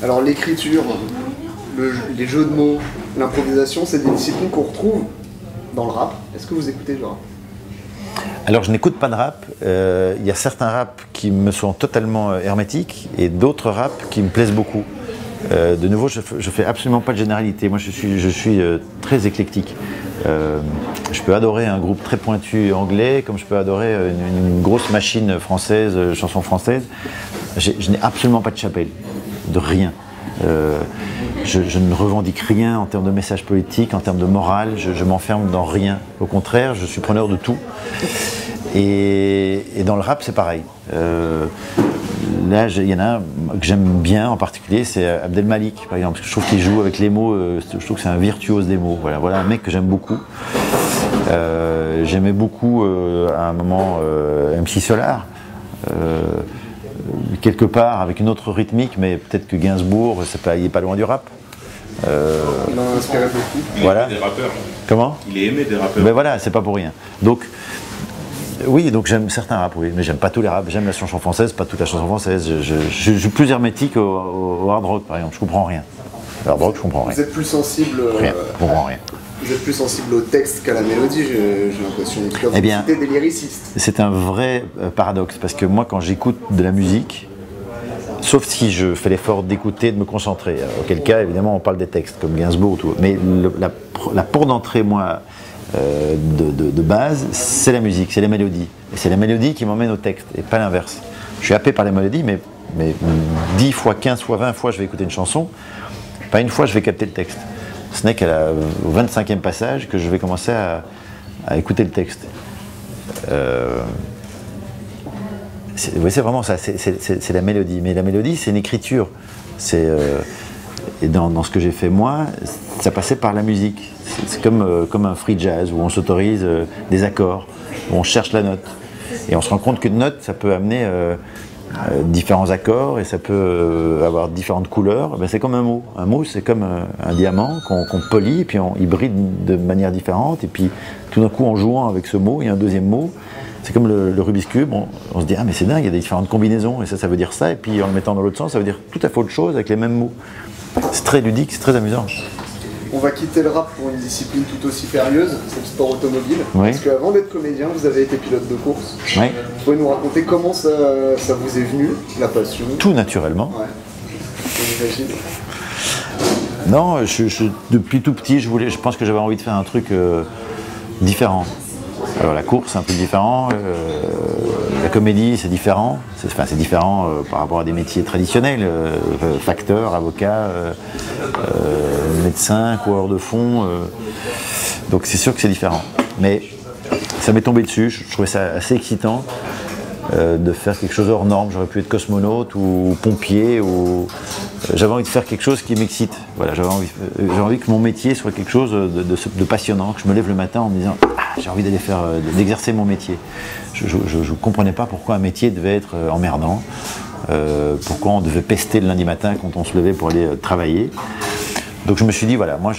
Alors l'écriture, les jeux de mots, l'improvisation, c'est des disciplines qu'on retrouve dans le rap. Est-ce que vous écoutez le rap? Alors je n'écoute pas de rap, il y a certains raps qui me sont totalement hermétiques et d'autres raps qui me plaisent beaucoup. De nouveau, je fais absolument pas de généralité, moi je suis très éclectique. Je peux adorer un groupe très pointu anglais, comme je peux adorer une grosse machine française, chanson française. Je n'ai absolument pas de chapelle, de rien. Je ne revendique rien en termes de message politique, en termes de morale, je m'enferme dans rien. Au contraire, je suis preneur de tout. Et dans le rap, c'est pareil. Là, il y en a un que j'aime bien en particulier, c'est Abdel Malik, par exemple. Je trouve qu'il joue avec les mots, je trouve que c'est un virtuose des mots. Voilà un mec que j'aime beaucoup. J'aimais beaucoup à un moment MC Solar. Quelque part avec une autre rythmique, mais peut-être que Gainsbourg, il n'est pas loin du rap. Il en a inspiré beaucoup. Voilà. Il est aimé des rappeurs. Comment? Il est aimé des rappeurs. Mais voilà, c'est pas pour rien. Donc, oui, donc j'aime certains raps, oui, mais j'aime pas tous les raps. J'aime la chanson française, pas toute la chanson française. Je suis plus hermétique au hard rock, par exemple. Je comprends rien. Le hard rock, je comprends rien. Vous êtes plus sensible. Rien. Je comprends rien. Vous êtes plus sensible au texte qu'à la mélodie, j'ai l'impression. Eh bien, vous citez des lyricistes. C'est un vrai paradoxe, parce que moi, quand j'écoute de la musique, sauf si je fais l'effort d'écouter, de me concentrer, auquel cas, évidemment, on parle des textes, comme Gainsbourg ou tout. Mais la porte d'entrée, moi, de base, c'est la musique, c'est les mélodies. Et c'est la mélodie qui m'emmène au texte, et pas l'inverse. Je suis happé par les mélodies, mais 10 fois, 15 fois, 20 fois, je vais écouter une chanson, pas une fois, je vais capter le texte. Ce n'est au 25e passage que je vais commencer à écouter le texte. C'est vraiment ça, c'est la mélodie. Mais la mélodie, c'est une écriture. Et dans ce que j'ai fait moi, ça passait par la musique. C'est comme un free jazz où on s'autorise des accords, où on cherche la note. Et on se rend compte qu'une note, ça peut amener différents accords et ça peut avoir différentes couleurs. Ben, c'est comme un mot. Un mot, c'est comme un diamant qu'on polit et puis il brille de manière différente. Et puis tout d'un coup, en jouant avec ce mot, il y a un deuxième mot. C'est comme le Rubik's Cube, on se dit « Ah mais c'est dingue, il y a des différentes combinaisons, et ça veut dire ça, et puis en le mettant dans l'autre sens, ça veut dire tout à fait autre chose avec les mêmes mots. » C'est très ludique, c'est très amusant. On va quitter le rap pour une discipline tout aussi périlleuse, c'est le sport automobile. Oui. Parce qu'avant d'être comédien, vous avez été pilote de course. Oui. Vous pouvez nous raconter comment ça vous est venu, la passion? Tout naturellement. Ouais. J'imagine. Non, depuis tout petit, je pense que j'avais envie de faire un truc différent. Alors la course, c'est un peu différent, la comédie, c'est différent. C'est différent par rapport à des métiers traditionnels, facteur, avocat, médecin, coureur de fond. Donc c'est sûr que c'est différent. Mais ça m'est tombé dessus, je trouvais ça assez excitant de faire quelque chose hors norme. J'aurais pu être cosmonaute ou pompier. J'avais envie de faire quelque chose qui m'excite. Voilà, j'avais envie que mon métier soit quelque chose de passionnant, que je me lève le matin en me disant « j'ai envie d'exercer mon métier ». Je ne comprenais pas pourquoi un métier devait être emmerdant, pourquoi on devait pester le lundi matin quand on se levait pour aller travailler. Donc je me suis dit, voilà, moi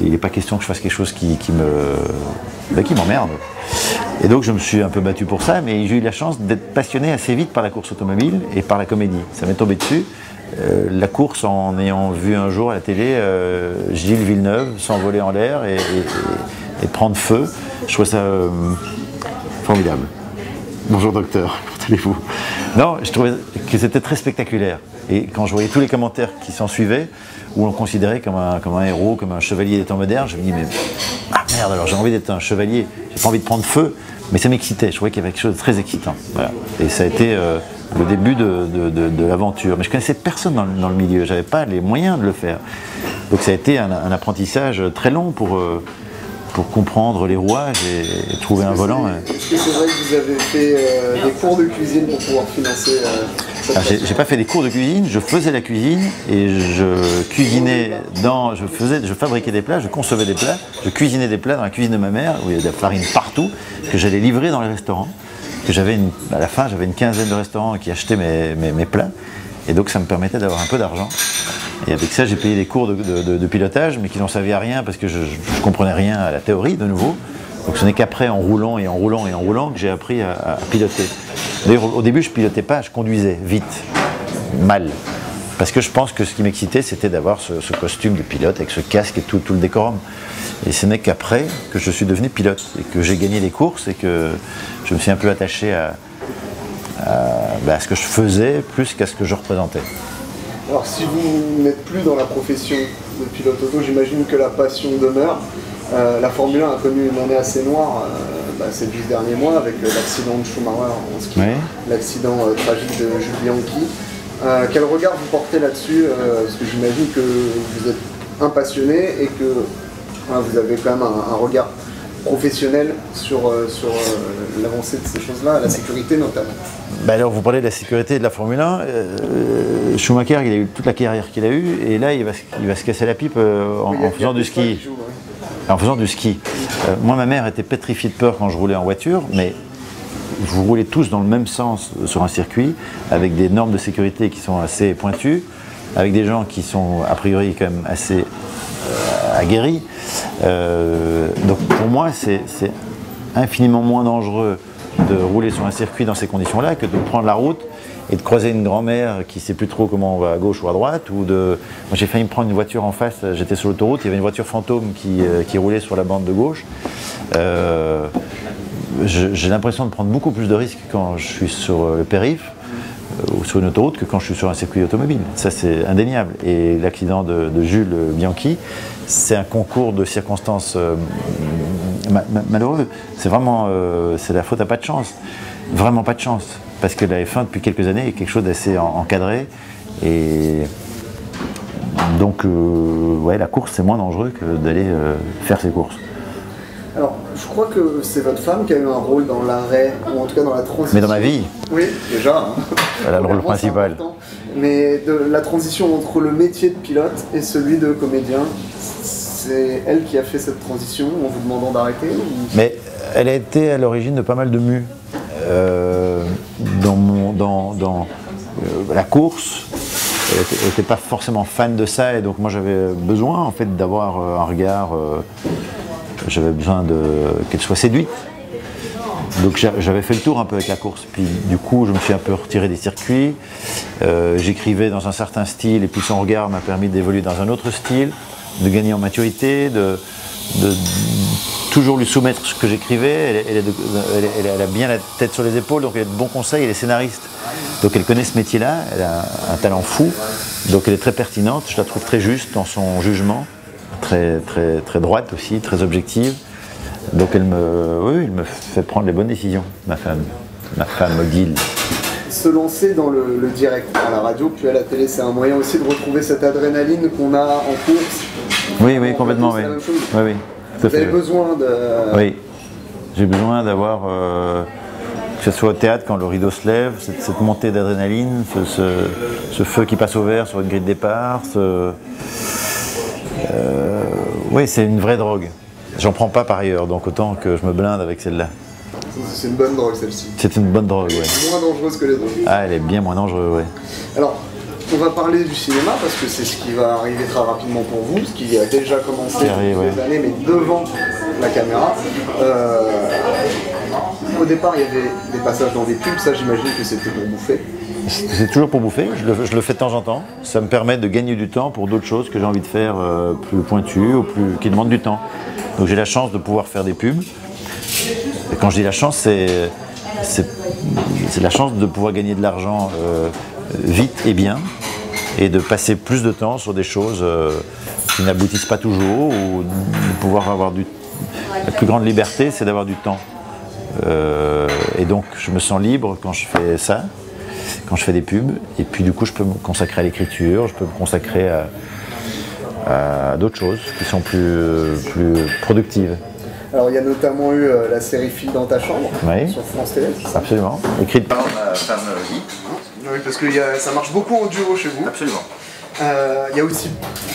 il n'est pas question que je fasse quelque chose qui m'emmerde. Et donc je me suis un peu battu pour ça, mais j'ai eu la chance d'être passionné assez vite par la course automobile et par la comédie. Ça m'est tombé dessus. La course, en ayant vu un jour à la télé Gilles Villeneuve s'envoler en l'air et prendre feu, je trouvais ça formidable. Bonjour docteur, comment allez-vous? Non, je trouvais que c'était très spectaculaire. Et quand je voyais tous les commentaires qui s'en suivaient, où on le considérait comme un héros, comme un chevalier des temps modernes, je me dis mais merde, alors j'ai envie d'être un chevalier, j'ai pas envie de prendre feu, mais ça m'excitait, je trouvais qu'il y avait quelque chose de très excitant. Voilà. Et ça a été le début de l'aventure. Mais je connaissais personne dans le milieu, j'avais pas les moyens de le faire. Donc ça a été un apprentissage très long pour comprendre les rouages et trouver un volant. Est-ce que c'est vrai que vous avez fait des cours de cuisine pour pouvoir financer j'ai pas fait des cours de cuisine, je faisais la cuisine et je cuisinais je fabriquais des plats, je concevais des plats, je cuisinais des plats dans la cuisine de ma mère où il y avait de la farine partout, que j'allais livrer dans les restaurants. À la fin, j'avais une quinzaine de restaurants qui achetaient mes plats et donc ça me permettait d'avoir un peu d'argent. Et avec ça, j'ai payé des cours de pilotage, mais qui n'en servaient à rien parce que je ne comprenais rien à la théorie, de nouveau. Donc ce n'est qu'après, en roulant, que j'ai appris à piloter. D'ailleurs, au début, je ne pilotais pas, je conduisais vite, mal. Parce que je pense que ce qui m'excitait, c'était d'avoir ce costume de pilote avec ce casque et tout le décorum. Et ce n'est qu'après que je suis devenu pilote et que j'ai gagné les courses et que je me suis un peu attaché à ce que je faisais plus qu'à ce que je représentais. Alors si vous n'êtes plus dans la profession de pilote auto, j'imagine que la passion demeure. La Formule 1 a connu une année assez noire ces 10 derniers mois avec l'accident de Schumacher en ski, oui. L'accident tragique de Jules Bianchi. Quel regard vous portez là-dessus parce que j'imagine que vous êtes un passionné et que vous avez quand même un regard professionnel sur l'avancée de ces choses-là, la sécurité notamment. Alors vous parlez de la sécurité de la Formule 1. Schumacher, il a eu toute la carrière qu'il a eue et là il va se casser la pipe en faisant du ski. En faisant du ski. Moi, ma mère était pétrifiée de peur quand je roulais en voiture, mais vous roulez tous dans le même sens sur un circuit, avec des normes de sécurité qui sont assez pointues, avec des gens qui sont a priori quand même assez aguerris. Donc pour moi, c'est infiniment moins dangereux de rouler sur un circuit dans ces conditions-là que de prendre la route et de croiser une grand-mère qui ne sait plus trop comment on va à gauche ou à droite. Moi j'ai failli me prendre une voiture en face, j'étais sur l'autoroute, il y avait une voiture fantôme qui roulait sur la bande de gauche. J'ai l'impression de prendre beaucoup plus de risques quand je suis sur le périph' ou sur une autoroute que quand je suis sur un circuit automobile. Ça c'est indéniable. Et l'accident de Jules Bianchi, c'est un concours de circonstances malheureux. C'est vraiment c'est la faute à pas de chance. Vraiment pas de chance. Parce que la F1 depuis quelques années est quelque chose d'assez encadré. Et donc ouais, la course c'est moins dangereux que d'aller faire ses courses. Alors, je crois que c'est votre femme qui a eu un rôle dans l'arrêt, ou en tout cas dans la transition. Mais dans ma vie. Oui, déjà. Hein. Elle a le rôle principal. Mais de la transition entre le métier de pilote et celui de comédien, c'est elle qui a fait cette transition en vous demandant d'arrêter ou... Mais elle a été à l'origine de pas mal de mues. Dans la course, elle n'était pas forcément fan de ça et donc moi j'avais besoin en fait d'avoir un regard, j'avais besoin qu'elle soit séduite. Donc j'avais fait le tour un peu avec la course, puis du coup je me suis un peu retiré des circuits, j'écrivais dans un certain style et puis son regard m'a permis d'évoluer dans un autre style, de gagner en maturité, de toujours lui soumettre ce que j'écrivais. Elle a bien la tête sur les épaules, donc elle a de bons conseils, elle est scénariste. Donc elle connaît ce métier-là, elle a un talent fou, donc elle est très pertinente, je la trouve très juste dans son jugement, très droite aussi, très objective. Donc elle me fait prendre les bonnes décisions, ma femme Odile. Se lancer dans le direct à la radio puis à la télé, c'est un moyen aussi de retrouver cette adrénaline qu'on a en course. Oui, complètement, oui. Oui. Vous avez besoin de... Oui, j'ai besoin d'avoir, que ce soit au théâtre quand le rideau se lève, cette montée d'adrénaline, ce feu qui passe au vert sur une grille de départ. Oui, c'est une vraie drogue. J'en prends pas par ailleurs, donc autant que je me blinde avec celle-là. C'est une bonne drogue celle-ci. C'est une bonne drogue, oui. Moins dangereuse que les autres. Ah, elle est bien moins dangereuse, oui. Alors, on va parler du cinéma parce que c'est ce qui va arriver très rapidement pour vous, ce qui a déjà commencé depuis des années, mais devant la caméra. Au départ, il y avait des passages dans des pubs, ça j'imagine que c'était pour bouffer. C'est toujours pour bouffer, je le fais de temps en temps. Ça me permet de gagner du temps pour d'autres choses que j'ai envie de faire plus pointues ou qui demandent du temps. Donc j'ai la chance de pouvoir faire des pubs. Et quand je dis la chance, c'est la chance de pouvoir gagner de l'argent vite et bien, et de passer plus de temps sur des choses qui n'aboutissent pas toujours, ou de pouvoir avoir la plus grande liberté, c'est d'avoir du temps. Et donc je me sens libre quand je fais ça, quand je fais des pubs, et puis du coup je peux me consacrer à l'écriture, je peux me consacrer à d'autres choses qui sont plus productives. Alors il y a notamment eu la série Fille dans ta chambre, oui, sur France Télé. Absolument, écrite par ma femme Guy. Oui, parce que ça marche beaucoup en duo chez vous. Absolument. Il y a aussi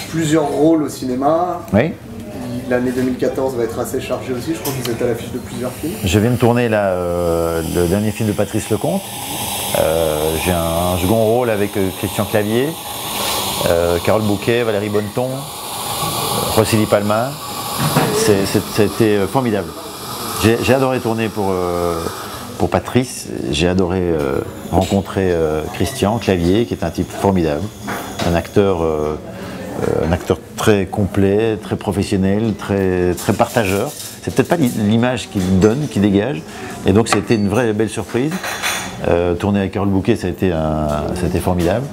plusieurs rôles au cinéma. Oui. L'année 2014 va être assez chargée aussi, je crois que vous êtes à l'affiche de plusieurs films. Je viens de tourner le dernier film de Patrice Lecomte. J'ai un second rôle avec Christian Clavier, Carole Bouquet, Valérie Bonneton, Rossini Palma. C'était formidable. J'ai adoré tourner pour Patrice, j'ai adoré rencontrer Christian Clavier, qui est un type formidable. un acteur très complet, très professionnel, très partageur. C'est peut-être pas l'image qu'il donne, qu'il dégage. Et donc c'était une vraie belle surprise. Tourner avec Earl Bouquet, ça a été formidable.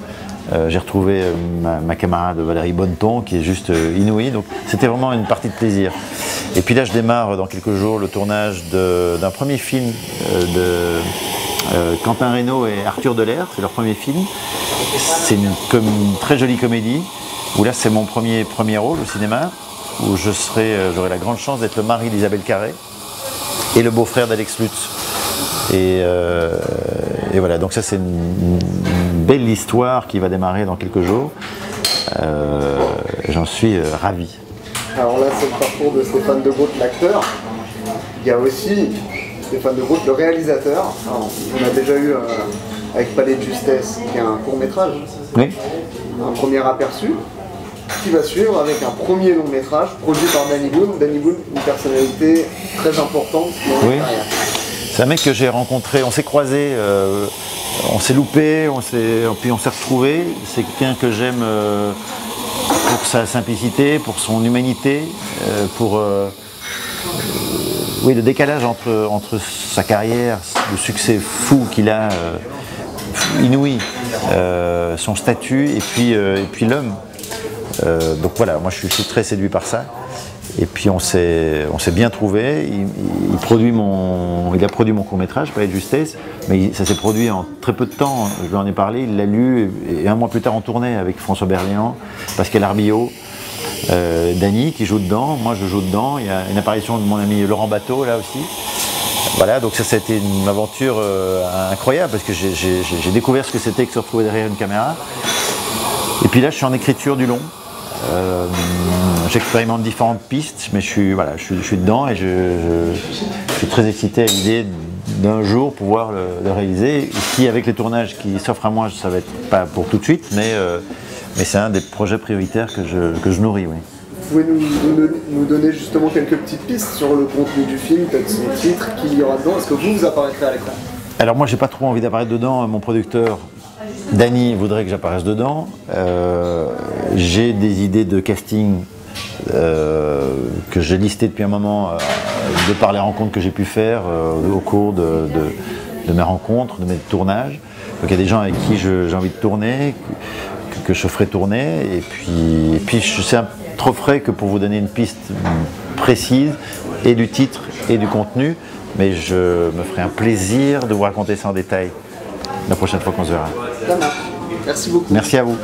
J'ai retrouvé ma camarade Valérie Bonneton qui est juste inouïe. Donc c'était vraiment une partie de plaisir. Et puis là, je démarre dans quelques jours le tournage d'un premier film de Quentin Reynaud et Arthur Delair. C'est leur premier film. C'est une très jolie comédie. Où là, c'est mon premier rôle au cinéma, où j'aurai la grande chance d'être le mari d'Isabelle Carré et le beau-frère d'Alex Lutz. Et voilà, donc ça c'est une belle histoire qui va démarrer dans quelques jours. J'en suis ravi. Alors là, c'est le parcours de Stéphane De Groot, l'acteur. Il y a aussi Stéphane De Groot, le réalisateur. Alors, on a déjà eu avec Palais de Justesse, qui est un court-métrage. Oui. Un premier aperçu, qui va suivre avec un premier long-métrage produit par Danny Boone. Danny Boone, une personnalité très importante dans la carrière. C'est un mec que j'ai rencontré, on s'est croisés, on s'est loupés, puis on s'est retrouvés. C'est quelqu'un que j'aime pour sa simplicité, pour son humanité, pour le décalage entre sa carrière, le succès fou qu'il a, inouï, son statut et puis l'homme. Donc voilà, moi je suis très séduit par ça. Et puis on s'est bien trouvé. Il a produit mon court-métrage, Palais de Justesse, mais ça s'est produit en très peu de temps. Je lui en ai parlé, il l'a lu, et un mois plus tard on tournait avec François Berléand, Pascal Arbillot, Dany qui joue dedans, moi je joue dedans. Il y a une apparition de mon ami Laurent Bateau là aussi. Voilà, donc ça a été une aventure incroyable parce que j'ai découvert ce que c'était que se retrouver derrière une caméra. Et puis là je suis en écriture du long. J'expérimente différentes pistes, mais je suis dedans et je suis très excité à l'idée d'un jour pouvoir le réaliser. Et puis avec les tournages qui s'offrent à moi, ça va être pas pour tout de suite, mais c'est un des projets prioritaires que je nourris. Oui. Vous pouvez nous donner justement quelques petites pistes sur le contenu du film, peut-être son titre, qui y aura dedans. Est-ce que vous apparaîtrez à l'écran? Alors moi j'ai pas trop envie d'apparaître dedans, mon producteur Dany voudrait que j'apparaisse dedans. J'ai des idées de casting que j'ai listées depuis un moment de par les rencontres que j'ai pu faire au cours de mes rencontres, de mes tournages. Donc il y a des gens avec qui j'ai envie de tourner, que je ferai tourner. Et puis je sais trop frais que pour vous donner une piste précise et du titre et du contenu, mais je me ferai un plaisir de vous raconter ça en détail la prochaine fois qu'on se verra. Ça marche. Merci beaucoup. Merci à vous.